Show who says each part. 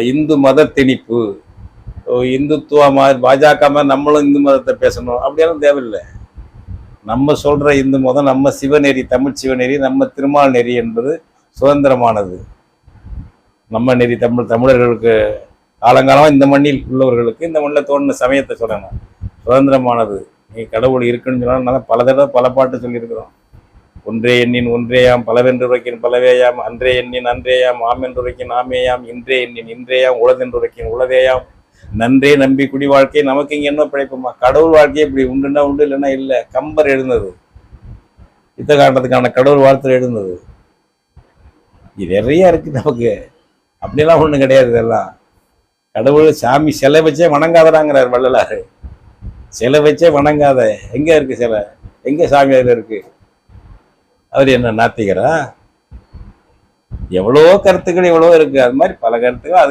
Speaker 1: இந்து மத திணிப்பு, இந்துத்துவ பாஜக மாதிரி நம்மளும் இந்து மதத்தை பேசணும் அப்படியெல்லாம் தேவையில்லை. நம்ம சொல்ற இந்து மதம் நம்ம சிவநெறி, தமிழ் சிவநெறி, நம்ம திருமால் நெறி என்பது சுதந்திரமானது. நம்ம நெறி தமிழர்களுக்கு காலங்காலமாக இந்த மண்ணில் உள்ளவர்களுக்கு இந்த மண்ணில் தோணுன சமயத்தை சொல்லணும், சுதந்திரமானது. நீ கடவுள் இருக்குன்னு சொன்னாலும் பல தடவை பல பாட்டு சொல்லியிருக்கிறோம். ஒன்றே எண்ணின் ஒன்றேயாம், பலவென்றுரைக்கின் பலவேயாம், அன்றே எண்ணின் அன்றேயாம், ஆமென்றுரைக்கின் ஆமேயாம், இன்றே எண்ணின் இன்றேயாம், உளதென்றுரைக்கின் உளதேயாம், நன்றே நம்பி குடி வாழ்க்கை, நமக்கு இங்கே என்ன பிழைப்புமா? கடவுள் வாழ்க்கையை இப்படி உண்டுன்னா உண்டு, இல்லைன்னா இல்லை. கம்பர் எழுந்தது யுத்த காரணத்துக்கான கடவுள் வாழ்த்து எழுந்தது. இது நிறைய இருக்கு நமக்கு, அப்படிலாம் ஒன்றும் கிடையாது. இதெல்லாம் கடவுள் சாமி சிலை வச்சே வணங்காதடாங்கிறார் வள்ளலாறு. சிலை வச்சே வணங்காத, எங்க இருக்கு சிலை? எங்க சாமி அதில் இருக்கு? அவர் என்ன நாத்திகரா? எவ்வளோ கருத்துக்கள் எவ்வளோ இருக்கு. அது மாதிரி பல கருத்துக்கள். அதுக்கு